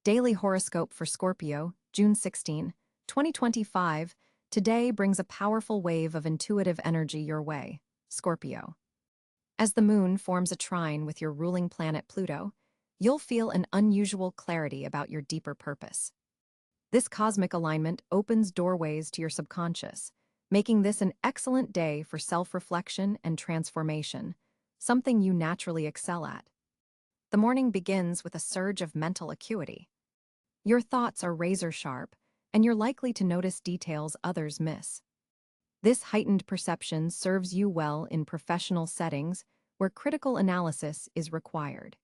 Daily Horoscope for Scorpio, June 16, 2025. Today brings a powerful wave of intuitive energy your way, Scorpio. As the moon forms a trine with your ruling planet Pluto, you'll feel an unusual clarity about your deeper purpose. This cosmic alignment opens doorways to your subconscious, making this an excellent day for self-reflection and transformation, something you naturally excel at. The morning begins with a surge of mental acuity. Your thoughts are razor-sharp, and you're likely to notice details others miss. This heightened perception serves you well in professional settings where critical analysis is required.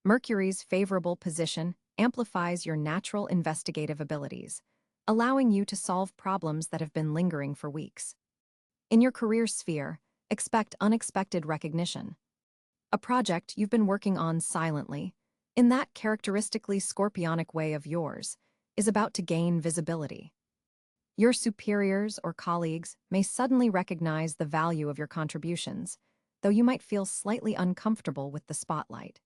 Mercury's favorable position amplifies your natural investigative abilities, allowing you to solve problems that have been lingering for weeks. In your career sphere, expect unexpected recognition. A project you've been working on silently, in that characteristically scorpionic way of yours, is about to gain visibility. Your superiors or colleagues may suddenly recognize the value of your contributions, though you might feel slightly uncomfortable with the spotlight.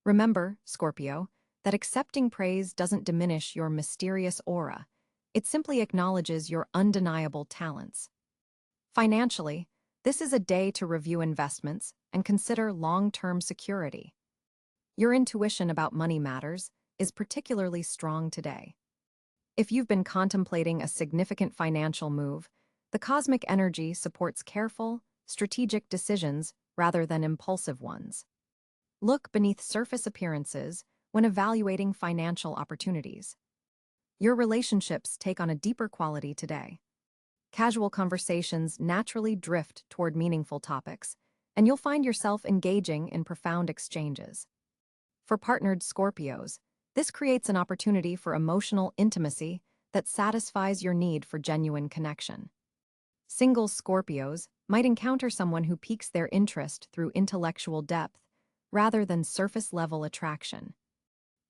Remember, Scorpio, that accepting praise doesn't diminish your mysterious aura. It simply acknowledges your undeniable talents. Financially, this is a day to review investments and consider long-term security. Your intuition about money matters is particularly strong today. If you've been contemplating a significant financial move, the cosmic energy supports careful, strategic decisions rather than impulsive ones. Look beneath surface appearances when evaluating financial opportunities. Your relationships take on a deeper quality today. Casual conversations naturally drift toward meaningful topics, and you'll find yourself engaging in profound exchanges. For partnered Scorpios, this creates an opportunity for emotional intimacy that satisfies your need for genuine connection. Single Scorpios might encounter someone who piques their interest through intellectual depth rather than surface-level attraction.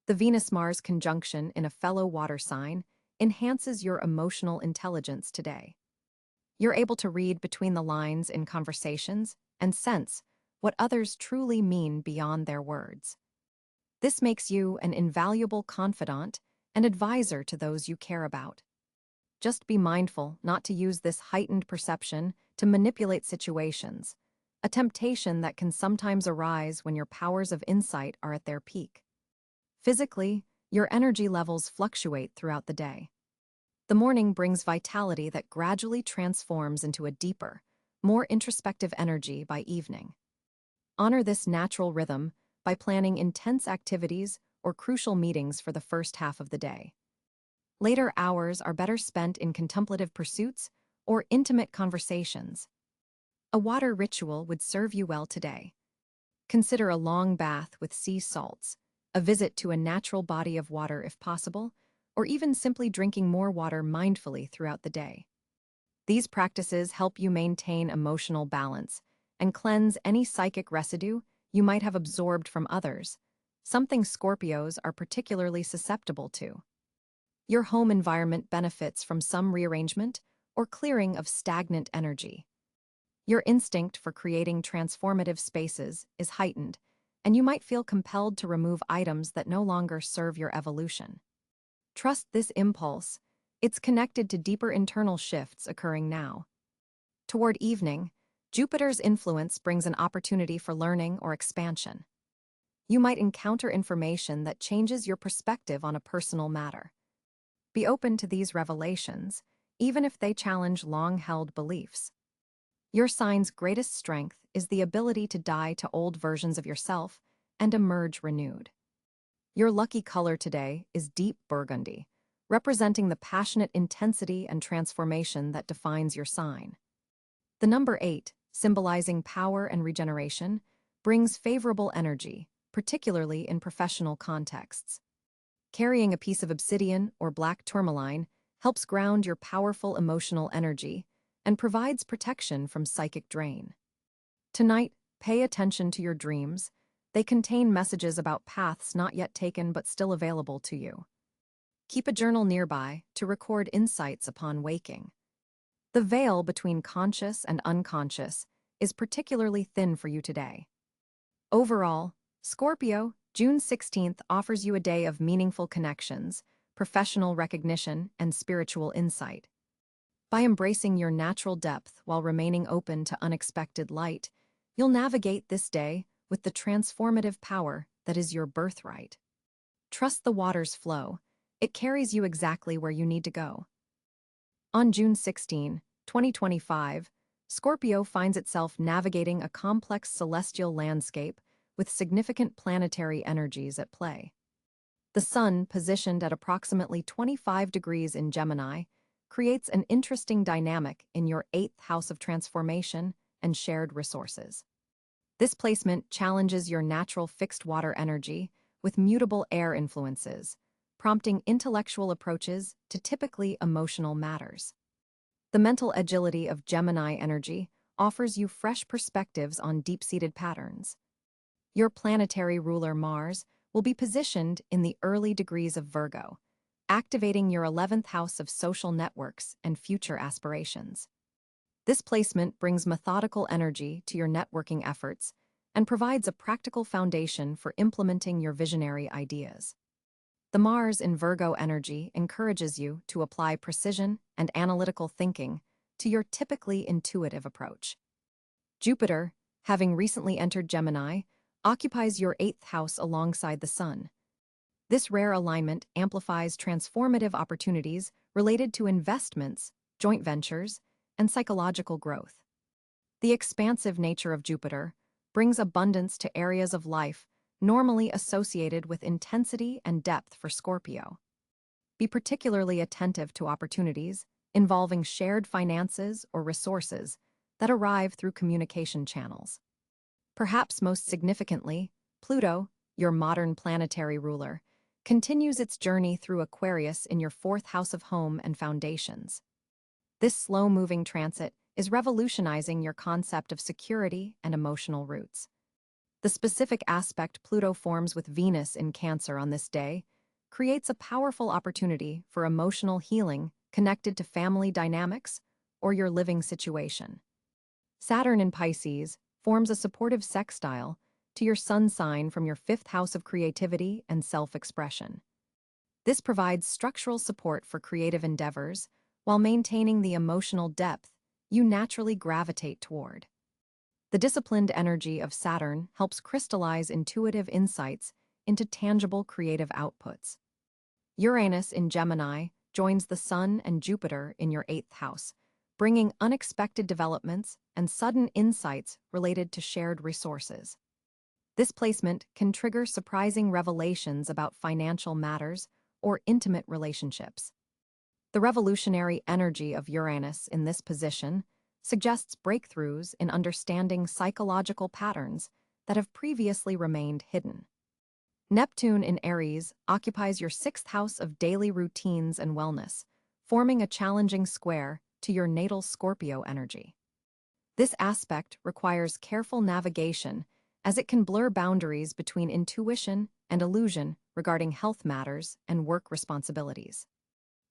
The Venus-Mars conjunction in a fellow water sign enhances your emotional intelligence today. You're able to read between the lines in conversations and sense what others truly mean beyond their words. This makes you an invaluable confidant and advisor to those you care about. Just be mindful not to use this heightened perception to manipulate situations, a temptation that can sometimes arise when your powers of insight are at their peak. Physically, your energy levels fluctuate throughout the day. The morning brings vitality that gradually transforms into a deeper, more introspective energy by evening. Honor this natural rhythm by planning intense activities or crucial meetings for the first half of the day. Later hours are better spent in contemplative pursuits or intimate conversations. A water ritual would serve you well today. Consider a long bath with sea salts, a visit to a natural body of water if possible, or even simply drinking more water mindfully throughout the day. These practices help you maintain emotional balance and cleanse any psychic residue you might have absorbed from others, something Scorpios are particularly susceptible to. Your home environment benefits from some rearrangement or clearing of stagnant energy. Your instinct for creating transformative spaces is heightened, and you might feel compelled to remove items that no longer serve your evolution. Trust this impulse. It's connected to deeper internal shifts occurring now. Toward evening, Jupiter's influence brings an opportunity for learning or expansion. You might encounter information that changes your perspective on a personal matter. Be open to these revelations, even if they challenge long-held beliefs. Your sign's greatest strength is the ability to die to old versions of yourself and emerge renewed. Your lucky color today is deep burgundy, representing the passionate intensity and transformation that defines your sign. The number 8, symbolizing power and regeneration, brings favorable energy, particularly in professional contexts. Carrying a piece of obsidian or black tourmaline helps ground your powerful emotional energy and provides protection from psychic drain. Tonight, pay attention to your dreams. They contain messages about paths not yet taken but still available to you. Keep a journal nearby to record insights upon waking. The veil between conscious and unconscious is particularly thin for you today. Overall, Scorpio, June 16th offers you a day of meaningful connections, professional recognition, and spiritual insight. By embracing your natural depth while remaining open to unexpected light, you'll navigate this day with the transformative power that is your birthright. Trust the water's flow. It carries you exactly where you need to go. On June 16, 2025, Scorpio finds itself navigating a complex celestial landscape with significant planetary energies at play. The Sun, positioned at approximately 25 degrees in Gemini, creates an interesting dynamic in your 8th house of transformation and shared resources. This placement challenges your natural fixed water energy with mutable air influences, prompting intellectual approaches to typically emotional matters. The mental agility of Gemini energy offers you fresh perspectives on deep-seated patterns. Your planetary ruler Mars will be positioned in the early degrees of Virgo, activating your 11th house of social networks and future aspirations. This placement brings methodical energy to your networking efforts and provides a practical foundation for implementing your visionary ideas. The Mars in Virgo energy encourages you to apply precision and analytical thinking to your typically intuitive approach. Jupiter, having recently entered Gemini, occupies your 8th house alongside the Sun. This rare alignment amplifies transformative opportunities related to investments, joint ventures, and psychological growth. The expansive nature of Jupiter brings abundance to areas of life normally associated with intensity and depth for Scorpio. Be particularly attentive to opportunities involving shared finances or resources that arrive through communication channels. Perhaps most significantly, Pluto, your modern planetary ruler, continues its journey through Aquarius in your 4th house of home and foundations. This slow-moving transit is revolutionizing your concept of security and emotional roots. The specific aspect Pluto forms with Venus in Cancer on this day creates a powerful opportunity for emotional healing connected to family dynamics or your living situation. Saturn in Pisces forms a supportive sextile to your sun sign from your 5th house of creativity and self-expression. This provides structural support for creative endeavors while maintaining the emotional depth you naturally gravitate toward. The disciplined energy of Saturn helps crystallize intuitive insights into tangible creative outputs. Uranus in Gemini joins the Sun and Jupiter in your 8th house, bringing unexpected developments and sudden insights related to shared resources. This placement can trigger surprising revelations about financial matters or intimate relationships. The revolutionary energy of Uranus in this position suggests breakthroughs in understanding psychological patterns that have previously remained hidden. Neptune in Aries occupies your 6th house of daily routines and wellness, forming a challenging square to your natal Scorpio energy. This aspect requires careful navigation as it can blur boundaries between intuition and illusion regarding health matters and work responsibilities.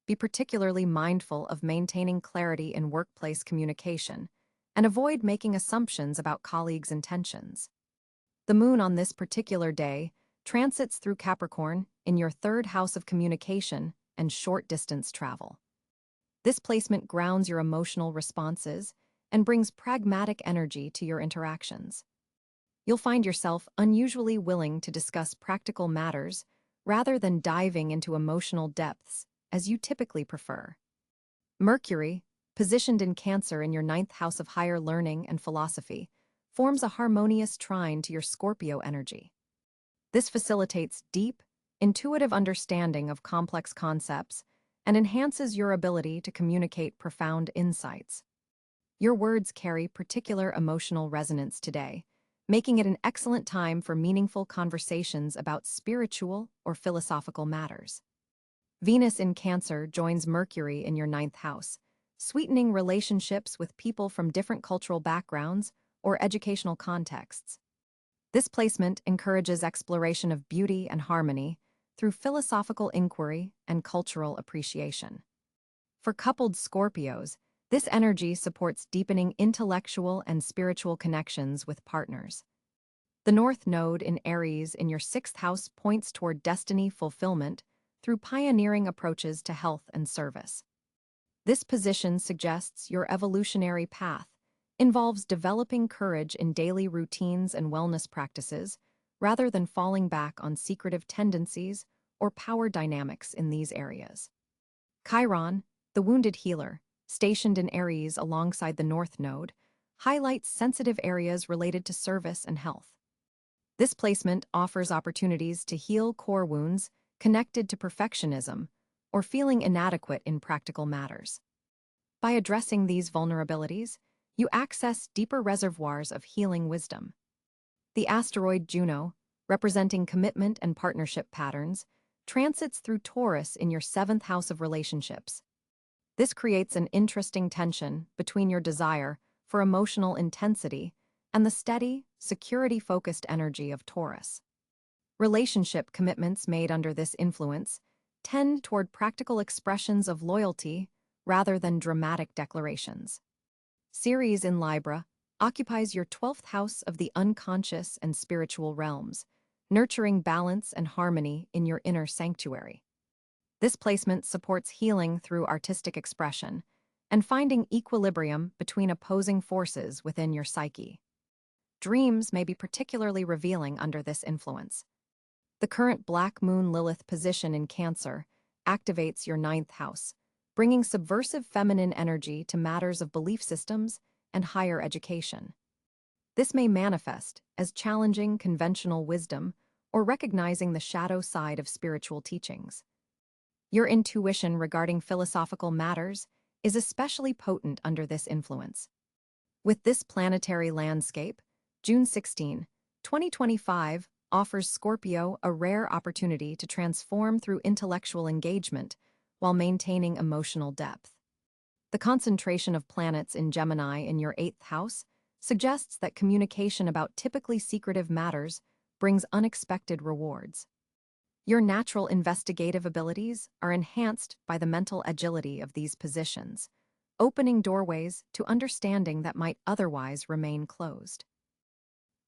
Be particularly mindful of maintaining clarity in workplace communication and avoid making assumptions about colleagues' intentions. The moon on this particular day transits through Capricorn in your 3rd house of communication and short-distance travel. This placement grounds your emotional responses and brings pragmatic energy to your interactions. You'll find yourself unusually willing to discuss practical matters rather than diving into emotional depths as you typically prefer. Mercury, positioned in Cancer in your 9th house of higher learning and philosophy, forms a harmonious trine to your Scorpio energy. This facilitates deep, intuitive understanding of complex concepts and enhances your ability to communicate profound insights. Your words carry particular emotional resonance today, making it an excellent time for meaningful conversations about spiritual or philosophical matters. Venus in Cancer joins Mercury in your 9th house, sweetening relationships with people from different cultural backgrounds or educational contexts. This placement encourages exploration of beauty and harmony through philosophical inquiry and cultural appreciation. For coupled Scorpios, this energy supports deepening intellectual and spiritual connections with partners. The North Node in Aries in your sixth house points toward destiny fulfillment through pioneering approaches to health and service. This position suggests your evolutionary path involves developing courage in daily routines and wellness practices rather than falling back on secretive tendencies or power dynamics in these areas. Chiron, the wounded healer, stationed in Aries alongside the North Node, highlights sensitive areas related to service and health. This placement offers opportunities to heal core wounds connected to perfectionism or feeling inadequate in practical matters. By addressing these vulnerabilities, you access deeper reservoirs of healing wisdom. The asteroid Juno, representing commitment and partnership patterns, transits through Taurus in your seventh house of relationships. This creates an interesting tension between your desire for emotional intensity and the steady, security-focused energy of Taurus. Relationship commitments made under this influence tend toward practical expressions of loyalty rather than dramatic declarations. Ceres in Libra occupies your 12th house of the unconscious and spiritual realms, nurturing balance and harmony in your inner sanctuary. This placement supports healing through artistic expression and finding equilibrium between opposing forces within your psyche. Dreams may be particularly revealing under this influence. The current Black Moon Lilith position in Cáncer activates your 9th house, bringing subversive feminine energy to matters of belief systems and higher education. This may manifest as challenging conventional wisdom or recognizing the shadow side of spiritual teachings. Your intuition regarding philosophical matters is especially potent under this influence. With this planetary landscape, June 16, 2025 offers Scorpio a rare opportunity to transform through intellectual engagement while maintaining emotional depth. The concentration of planets in Gemini in your 8th house suggests that communication about typically secretive matters brings unexpected rewards. Your natural investigative abilities are enhanced by the mental agility of these positions, opening doorways to understanding that might otherwise remain closed.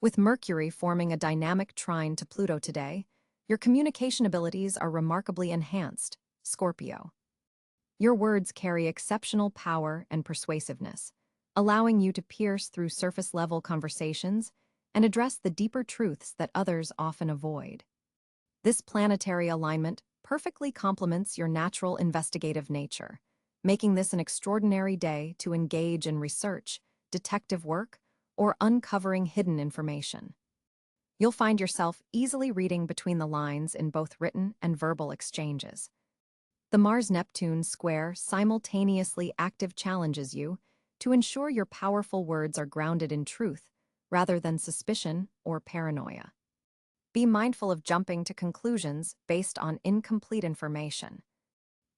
With Mercury forming a dynamic trine to Pluto today, your communication abilities are remarkably enhanced, Scorpio. Your words carry exceptional power and persuasiveness, allowing you to pierce through surface-level conversations and address the deeper truths that others often avoid. This planetary alignment perfectly complements your natural investigative nature, making this an extraordinary day to engage in research, detective work, or uncovering hidden information. You'll find yourself easily reading between the lines in both written and verbal exchanges. The Mars-Neptune square simultaneously active challenges you to ensure your powerful words are grounded in truth rather than suspicion or paranoia. Be mindful of jumping to conclusions based on incomplete information.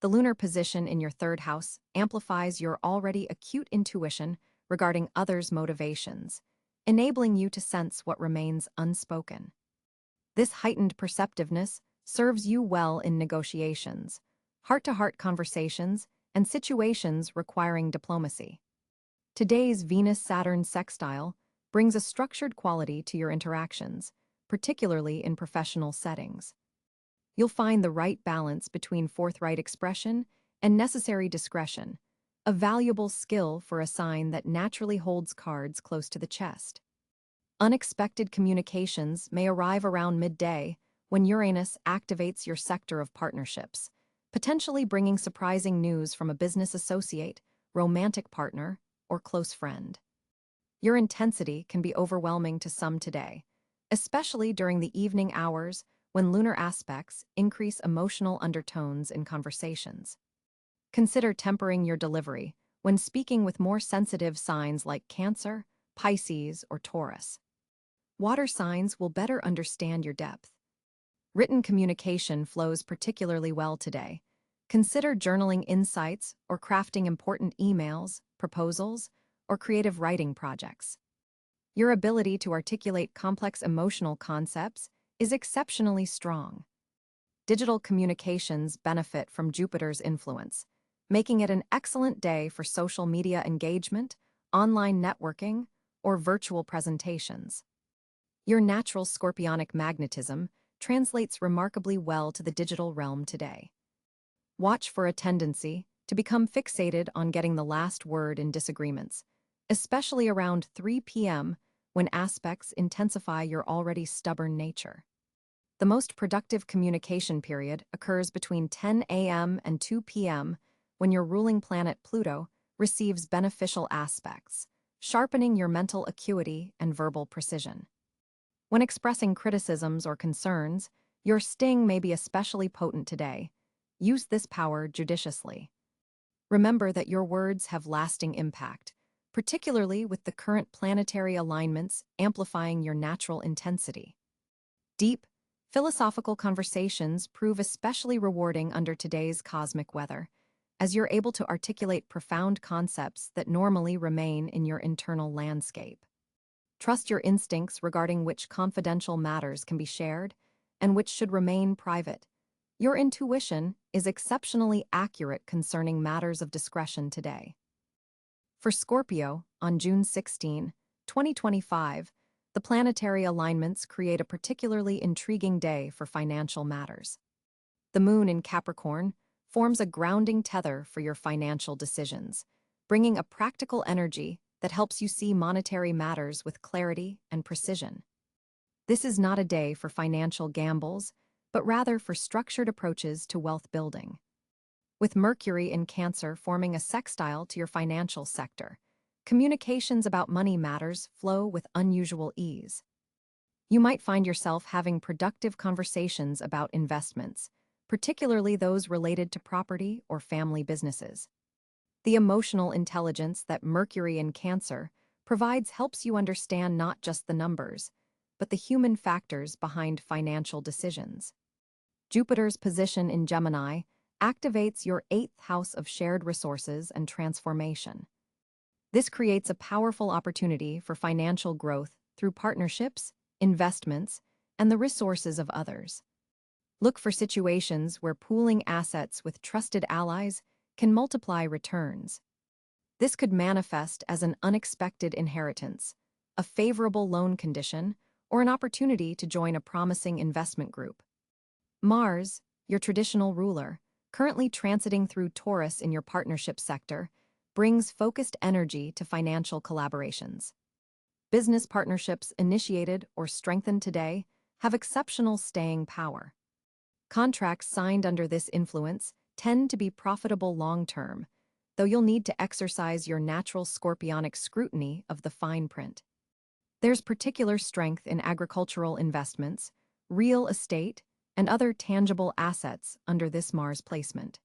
The lunar position in your 3rd house amplifies your already acute intuition regarding others' motivations, enabling you to sense what remains unspoken. This heightened perceptiveness serves you well in negotiations, heart-to-heart conversations, and situations requiring diplomacy. Today's Venus-Saturn sextile brings a structured quality to your interactions, particularly in professional settings. You'll find the right balance between forthright expression and necessary discretion, a valuable skill for a sign that naturally holds cards close to the chest. Unexpected communications may arrive around midday when Uranus activates your sector of partnerships, potentially bringing surprising news from a business associate, romantic partner, or close friend. Your intensity can be overwhelming to some today, especially during the evening hours when lunar aspects increase emotional undertones in conversations. Consider tempering your delivery when speaking with more sensitive signs like Cáncer, Pisces, or Taurus. Water signs will better understand your depth. Written communication flows particularly well today. Consider journaling insights or crafting important emails, proposals, or creative writing projects. Your ability to articulate complex emotional concepts is exceptionally strong. Digital communications benefit from Jupiter's influence, making it an excellent day for social media engagement, online networking, or virtual presentations. Your natural scorpionic magnetism translates remarkably well to the digital realm today. Watch for a tendency to become fixated on getting the last word in disagreements, especially around 3 p.m. when aspects intensify your already stubborn nature. The most productive communication period occurs between 10 a.m. and 2 p.m. when your ruling planet Pluto receives beneficial aspects, sharpening your mental acuity and verbal precision. When expressing criticisms or concerns, your sting may be especially potent today. Use this power judiciously. Remember that your words have lasting impact, particularly with the current planetary alignments amplifying your natural intensity. Deep, philosophical conversations prove especially rewarding under today's cosmic weather, as you're able to articulate profound concepts that normally remain in your internal landscape. Trust your instincts regarding which confidential matters can be shared and which should remain private. Your intuition is exceptionally accurate concerning matters of discretion today. For Scorpio, on June 16, 2025, the planetary alignments create a particularly intriguing day for financial matters. The moon in Capricorn forms a grounding tether for your financial decisions, bringing a practical energy that helps you see monetary matters with clarity and precision. This is not a day for financial gambles, but rather for structured approaches to wealth building. With Mercury in Cáncer forming a sextile to your financial sector, communications about money matters flow with unusual ease. You might find yourself having productive conversations about investments, particularly those related to property or family businesses. The emotional intelligence that Mercury in Cáncer provides helps you understand not just the numbers, but the human factors behind financial decisions. Jupiter's position in Gemini activates your 8th house of shared resources and transformation. This creates a powerful opportunity for financial growth through partnerships, investments, and the resources of others. Look for situations where pooling assets with trusted allies can multiply returns. This could manifest as an unexpected inheritance, a favorable loan condition, or an opportunity to join a promising investment group. Mars, your traditional ruler, currently transiting through Taurus in your partnership sector, brings focused energy to financial collaborations. Business partnerships initiated or strengthened today have exceptional staying power. Contracts signed under this influence tend to be profitable long-term, though you'll need to exercise your natural scorpionic scrutiny of the fine print. There's particular strength in agricultural investments, real estate, and other tangible assets under this Mars placement.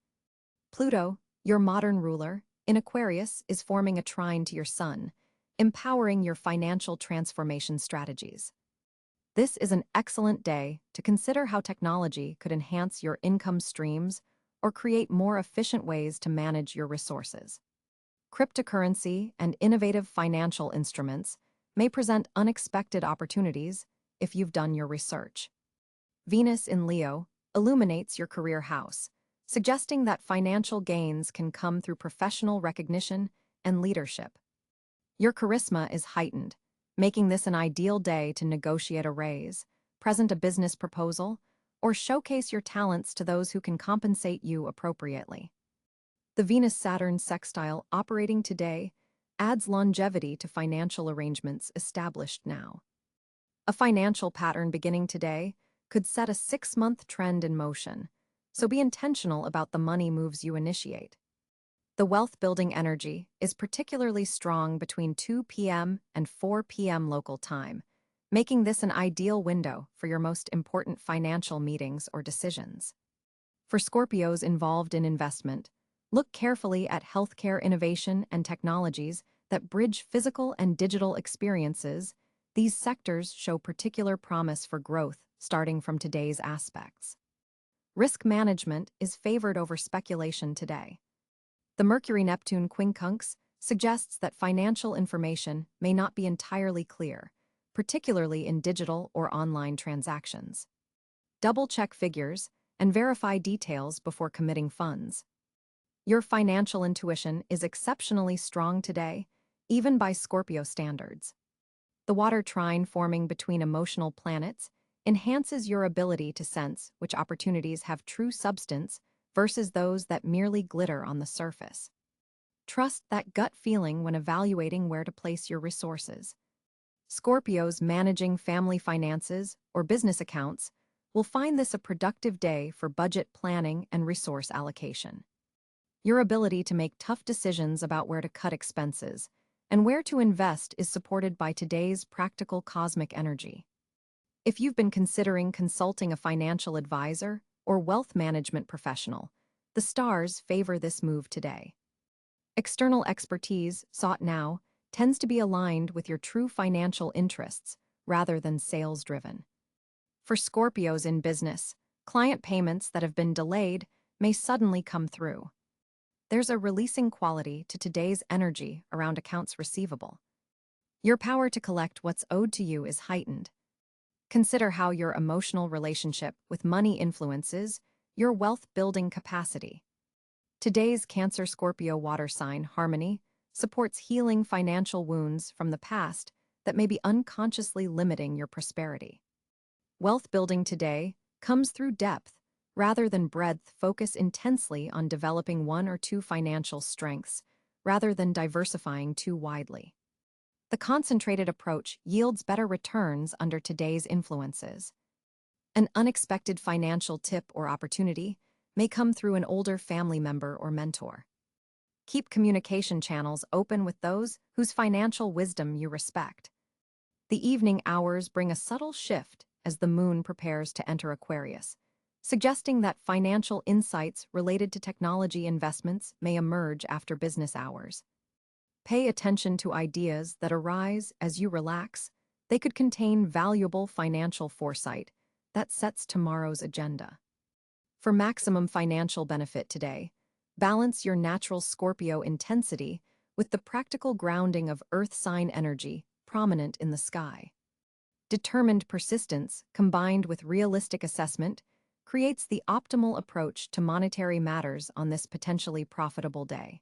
Pluto, your modern ruler, in Aquarius is forming a trine to your Sun, empowering your financial transformation strategies. This is an excellent day to consider how technology could enhance your income streams or create more efficient ways to manage your resources. Cryptocurrency and innovative financial instruments may present unexpected opportunities if you've done your research. Venus in Leo illuminates your career house, suggesting that financial gains can come through professional recognition and leadership. Your charisma is heightened, making this an ideal day to negotiate a raise, present a business proposal, or showcase your talents to those who can compensate you appropriately. The Venus-Saturn sextile operating today adds longevity to financial arrangements established now. A financial pattern beginning today could set a 6-month trend in motion, so be intentional about the money moves you initiate. The wealth-building energy is particularly strong between 2 p.m. and 4 p.m. local time, making this an ideal window for your most important financial meetings or decisions. For Scorpios involved in investment, look carefully at healthcare innovation and technologies that bridge physical and digital experiences. These sectors show particular promise for growth starting from today's aspects. Risk management is favored over speculation today. The Mercury-Neptune quincunx suggests that financial information may not be entirely clear, particularly in digital or online transactions. Double-check figures and verify details before committing funds. Your financial intuition is exceptionally strong today, even by Scorpio standards. The water trine forming between emotional planets enhances your ability to sense which opportunities have true substance versus those that merely glitter on the surface. Trust that gut feeling when evaluating where to place your resources. Scorpios managing family finances or business accounts will find this a productive day for budget planning and resource allocation. Your ability to make tough decisions about where to cut expenses and where to invest is supported by today's practical cosmic energy. If you've been considering consulting a financial advisor or wealth management professional, the stars favor this move today. External expertise, sought now, tends to be aligned with your true financial interests rather than sales-driven. For Scorpios in business, client payments that have been delayed may suddenly come through. There's a releasing quality to today's energy around accounts receivable. Your power to collect what's owed to you is heightened. Consider how your emotional relationship with money influences your wealth-building capacity. Today's Cancer-Scorpio water sign harmony supports healing financial wounds from the past that may be unconsciously limiting your prosperity. Wealth building today comes through depth rather than breadth. Focus intensely on developing one or two financial strengths rather than diversifying too widely. The concentrated approach yields better returns under today's influences. An unexpected financial tip or opportunity may come through an older family member or mentor. Keep communication channels open with those whose financial wisdom you respect. The evening hours bring a subtle shift as the moon prepares to enter Aquarius, suggesting that financial insights related to technology investments may emerge after business hours. Pay attention to ideas that arise as you relax. They could contain valuable financial foresight that sets tomorrow's agenda. For maximum financial benefit today, balance your natural Scorpio intensity with the practical grounding of Earth sign energy prominent in the sky. Determined persistence, combined with realistic assessment, creates the optimal approach to monetary matters on this potentially profitable day.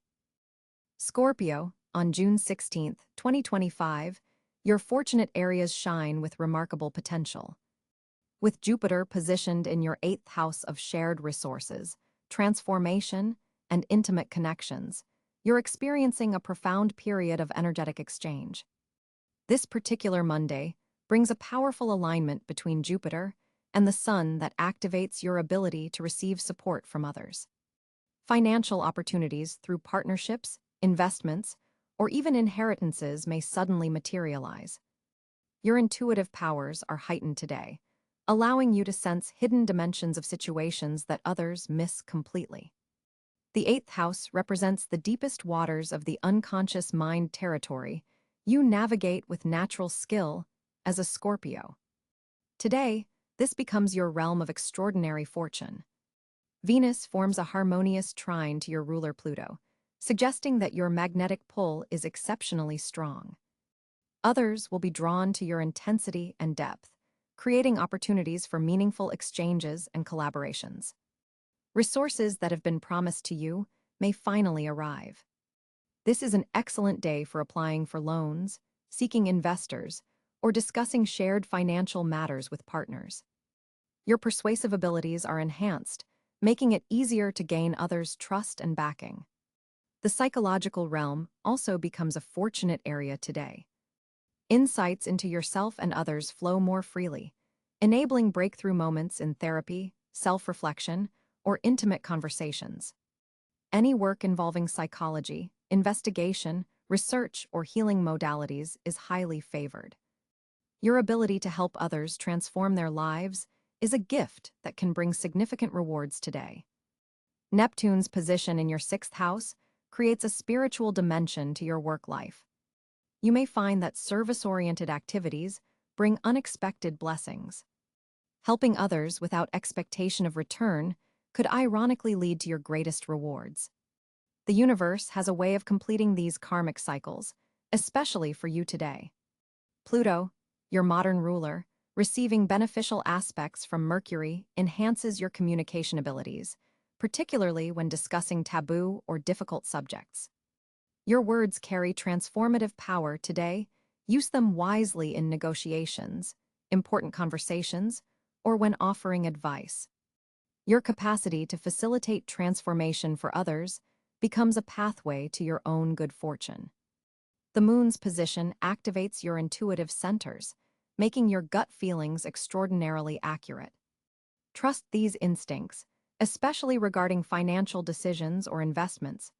Scorpio, on June 16, 2025, your fortunate areas shine with remarkable potential. With Jupiter positioned in your 8th house of shared resources, transformation, and intimate connections, you're experiencing a profound period of energetic exchange. This particular Monday brings a powerful alignment between Jupiter and the Sun that activates your ability to receive support from others. Financial opportunities through partnerships, investments, or even inheritances may suddenly materialize. Your intuitive powers are heightened today, allowing you to sense hidden dimensions of situations that others miss completely. The 8th house represents the deepest waters of the unconscious mind territory you navigate with natural skill as a Scorpio. Today, this becomes your realm of extraordinary fortune. Venus forms a harmonious trine to your ruler Pluto, suggesting that your magnetic pull is exceptionally strong. Others will be drawn to your intensity and depth, creating opportunities for meaningful exchanges and collaborations. Resources that have been promised to you may finally arrive. This is an excellent day for applying for loans, seeking investors, or discussing shared financial matters with partners. Your persuasive abilities are enhanced, making it easier to gain others' trust and backing. The psychological realm also becomes a fortunate area today. Insights into yourself and others flow more freely, enabling breakthrough moments in therapy, self-reflection, or intimate conversations. Any work involving psychology, investigation, research, or healing modalities is highly favored. Your ability to help others transform their lives is a gift that can bring significant rewards today. Neptune's position in your 6th house creates a spiritual dimension to your work life. You may find that service-oriented activities bring unexpected blessings. Helping others without expectation of return could ironically lead to your greatest rewards. The universe has a way of completing these karmic cycles, especially for you today. Pluto, your modern ruler, receiving beneficial aspects from Mercury enhances your communication abilities, particularly when discussing taboo or difficult subjects. Your words carry transformative power today, Use them wisely in negotiations, important conversations, or when offering advice. Your capacity to facilitate transformation for others becomes a pathway to your own good fortune. The moon's position activates your intuitive centers, making your gut feelings extraordinarily accurate. Trust these instincts, especially regarding financial decisions or investments.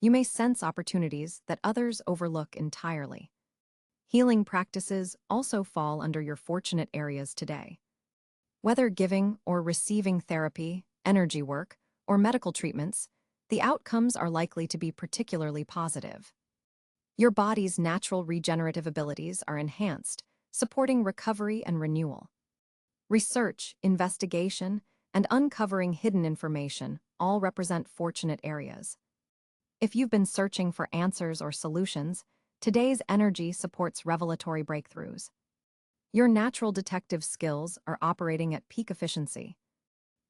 You may sense opportunities that others overlook entirely. Healing practices also fall under your fortunate areas today. Whether giving or receiving therapy, energy work, or medical treatments, the outcomes are likely to be particularly positive. Your body's natural regenerative abilities are enhanced, supporting recovery and renewal. Research, investigation, and uncovering hidden information all represent fortunate areas. If you've been searching for answers or solutions, today's energy supports revelatory breakthroughs. Your natural detective skills are operating at peak efficiency.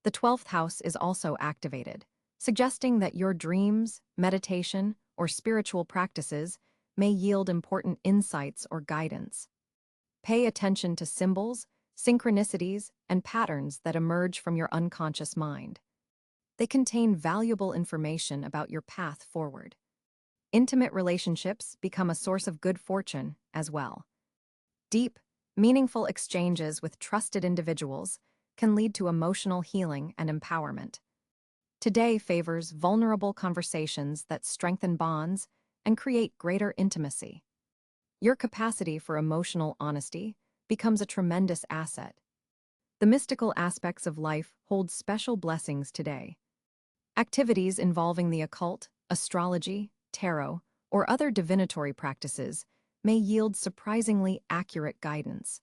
The 12th house is also activated, suggesting that your dreams, meditation, or spiritual practices may yield important insights or guidance. Pay attention to symbols, synchronicities, and patterns that emerge from your unconscious mind. They contain valuable information about your path forward. Intimate relationships become a source of good fortune as well. Deep, meaningful exchanges with trusted individuals can lead to emotional healing and empowerment. Today favors vulnerable conversations that strengthen bonds and create greater intimacy. Your capacity for emotional honesty becomes a tremendous asset. The mystical aspects of life hold special blessings today. Activities involving the occult, astrology, tarot, or other divinatory practices may yield surprisingly accurate guidance.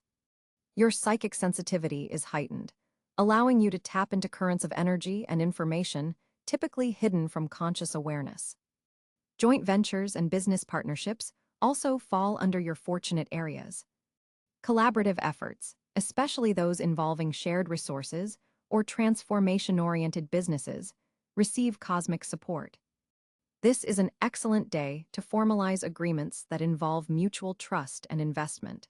Your psychic sensitivity is heightened, allowing you to tap into currents of energy and information typically hidden from conscious awareness. Joint ventures and business partnerships also fall under your fortunate areas. Collaborative efforts, especially those involving shared resources or transformation-oriented businesses, receive cosmic support. This is an excellent day to formalize agreements that involve mutual trust and investment.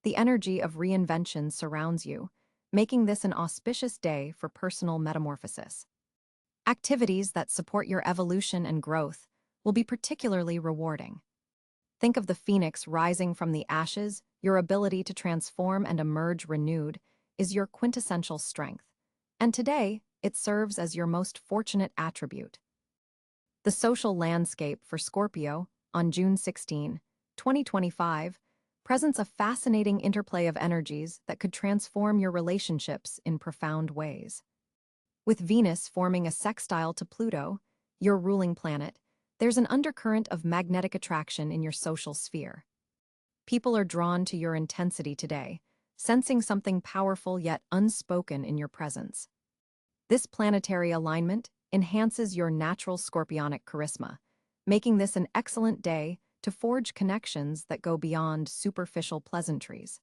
The energy of reinvention surrounds you, making this an auspicious day for personal metamorphosis. Activities that support your evolution and growth will be particularly rewarding. Think of the phoenix rising from the ashes. Your ability to transform and emerge renewed is your quintessential strength, and today it serves as your most fortunate attribute. The social landscape for Scorpio on June 16, 2025, presents a fascinating interplay of energies that could transform your relationships in profound ways. With Venus forming a sextile to Pluto, your ruling planet, there's an undercurrent of magnetic attraction in your social sphere. People are drawn to your intensity today, sensing something powerful yet unspoken in your presence. This planetary alignment enhances your natural scorpionic charisma, making this an excellent day to forge connections that go beyond superficial pleasantries.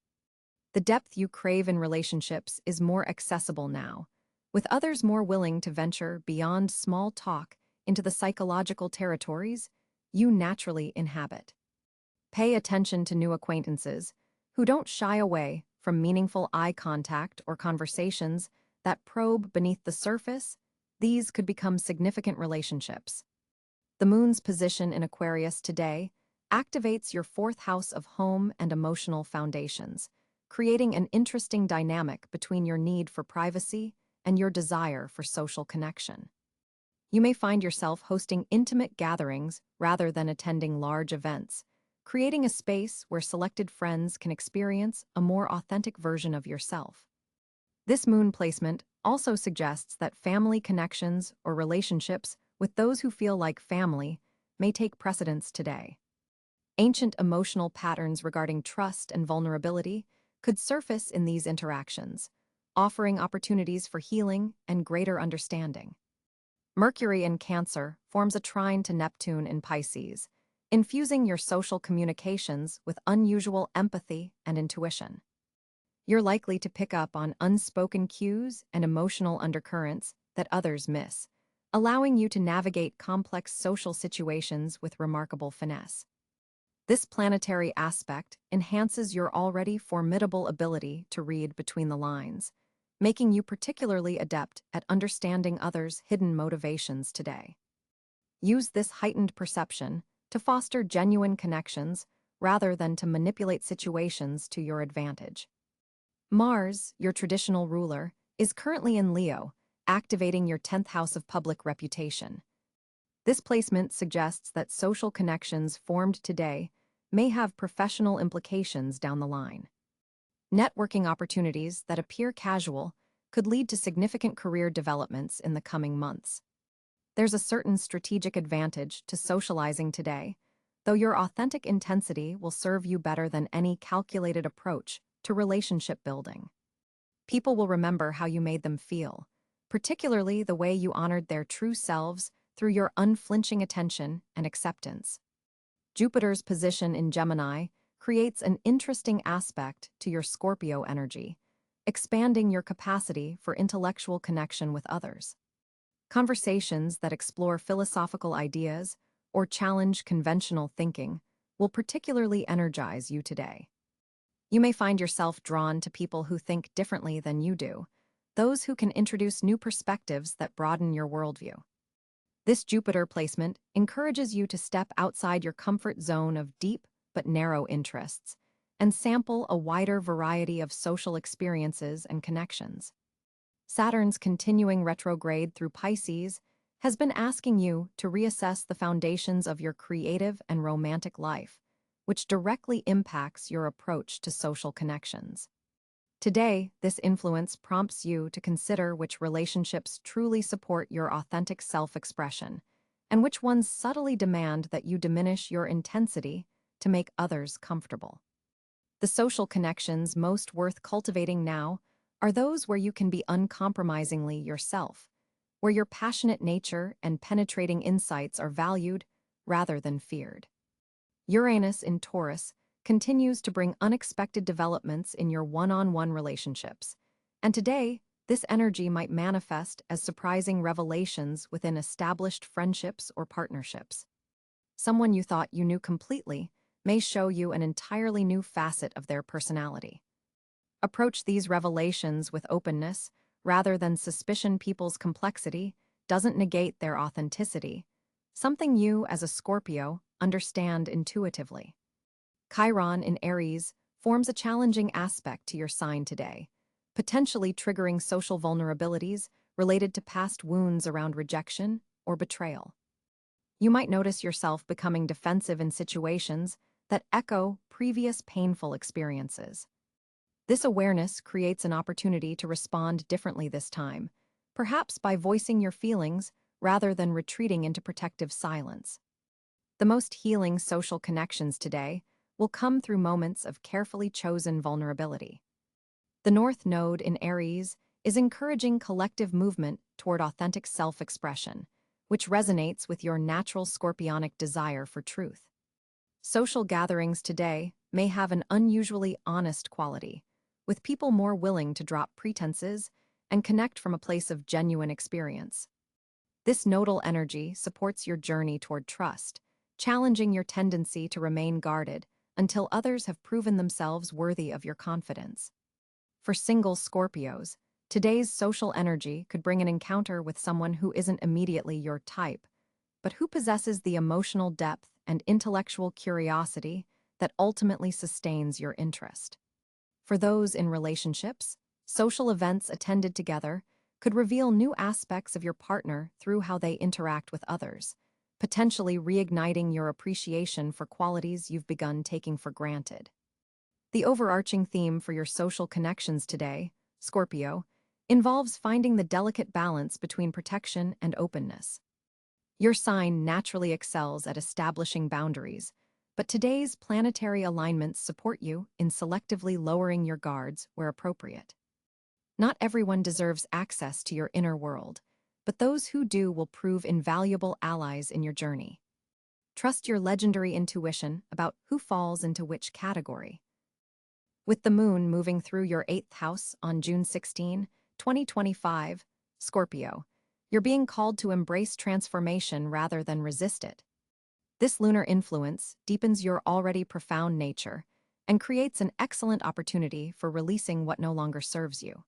The depth you crave in relationships is more accessible now, with others more willing to venture beyond small talk into the psychological territories you naturally inhabit. Pay attention to new acquaintances who don't shy away from meaningful eye contact or conversations that probe beneath the surface. These could become significant relationships. The moon's position in Aquarius today activates your 4th house of home and emotional foundations, creating an interesting dynamic between your need for privacy and your desire for social connection. You may find yourself hosting intimate gatherings rather than attending large events, creating a space where selected friends can experience a more authentic version of yourself. This moon placement also suggests that family connections or relationships with those who feel like family may take precedence today. Ancient emotional patterns regarding trust and vulnerability could surface in these interactions, offering opportunities for healing and greater understanding. Mercury in Cáncer forms a trine to Neptune in Pisces, infusing your social communications with unusual empathy and intuition. You're likely to pick up on unspoken cues and emotional undercurrents that others miss, allowing you to navigate complex social situations with remarkable finesse. This planetary aspect enhances your already formidable ability to read between the lines, making you particularly adept at understanding others' hidden motivations today. Use this heightened perception to foster genuine connections rather than to manipulate situations to your advantage. Mars, your traditional ruler, is currently in Leo, activating your 10th house of public reputation. This placement suggests that social connections formed today may have professional implications down the line. Networking opportunities that appear casual could lead to significant career developments in the coming months. There's a certain strategic advantage to socializing today, though your authentic intensity will serve you better than any calculated approach to relationship building. People will remember how you made them feel, particularly the way you honored their true selves through your unflinching attention and acceptance. Jupiter's position in Gemini creates an interesting aspect to your Scorpio energy, expanding your capacity for intellectual connection with others. Conversations that explore philosophical ideas or challenge conventional thinking will particularly energize you today. You may find yourself drawn to people who think differently than you do, those who can introduce new perspectives that broaden your worldview. This Jupiter placement encourages you to step outside your comfort zone of deep but narrow interests and sample a wider variety of social experiences and connections. Saturn's continuing retrograde through Pisces has been asking you to reassess the foundations of your creative and romantic life, which directly impacts your approach to social connections. Today, this influence prompts you to consider which relationships truly support your authentic self-expression, and which ones subtly demand that you diminish your intensity to make others comfortable. The social connections most worth cultivating now are those where you can be uncompromisingly yourself, where your passionate nature and penetrating insights are valued rather than feared. Uranus in Taurus continues to bring unexpected developments in your one-on-one relationships, and today, this energy might manifest as surprising revelations within established friendships or partnerships. Someone you thought you knew completely may show you an entirely new facet of their personality. Approach these revelations with openness rather than suspicion. People's complexity doesn't negate their authenticity, something you, as a Scorpio, understand intuitively. Chiron in Aries forms a challenging aspect to your sign today, potentially triggering social vulnerabilities related to past wounds around rejection or betrayal. You might notice yourself becoming defensive in situations that echo previous painful experiences. This awareness creates an opportunity to respond differently this time, perhaps by voicing your feelings rather than retreating into protective silence. The most healing social connections today will come through moments of carefully chosen vulnerability. The North Node in Aries is encouraging collective movement toward authentic self-expression, which resonates with your natural scorpionic desire for truth. Social gatherings today may have an unusually honest quality, with people more willing to drop pretenses and connect from a place of genuine experience. This nodal energy supports your journey toward trust, challenging your tendency to remain guarded until others have proven themselves worthy of your confidence. For single Scorpios, today's social energy could bring an encounter with someone who isn't immediately your type, but who possesses the emotional depth and intellectual curiosity that ultimately sustains your interest. For those in relationships, social events attended together could reveal new aspects of your partner through how they interact with others, potentially reigniting your appreciation for qualities you've begun taking for granted. The overarching theme for your social connections today, Scorpio, involves finding the delicate balance between protection and openness. Your sign naturally excels at establishing boundaries, but today's planetary alignments support you in selectively lowering your guards where appropriate. Not everyone deserves access to your inner world, but those who do will prove invaluable allies in your journey. Trust your legendary intuition about who falls into which category. With the moon moving through your 8th house on June 16, 2025, Scorpio, you're being called to embrace transformation rather than resist it. This lunar influence deepens your already profound nature and creates an excellent opportunity for releasing what no longer serves you.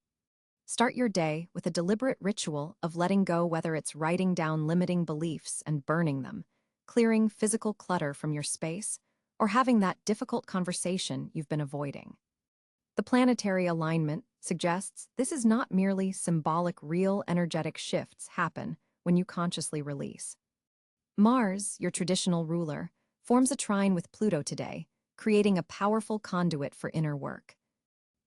Start your day with a deliberate ritual of letting go, whether it's writing down limiting beliefs and burning them, clearing physical clutter from your space, or having that difficult conversation you've been avoiding. The planetary alignment suggests this is not merely symbolic, real energetic shifts happen when you consciously release. Mars, your traditional ruler, forms a trine with Pluto today, creating a powerful conduit for inner work.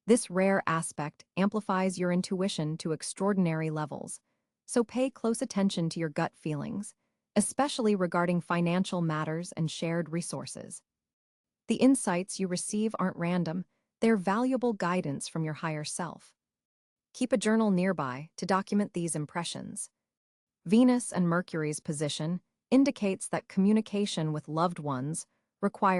This rare aspect amplifies your intuition to extraordinary levels, so pay close attention to your gut feelings, especially regarding financial matters and shared resources. The insights you receive aren't random, they're valuable guidance from your higher self. Keep a journal nearby to document these impressions. Venus and Mercury's position indicates that communication with loved ones requires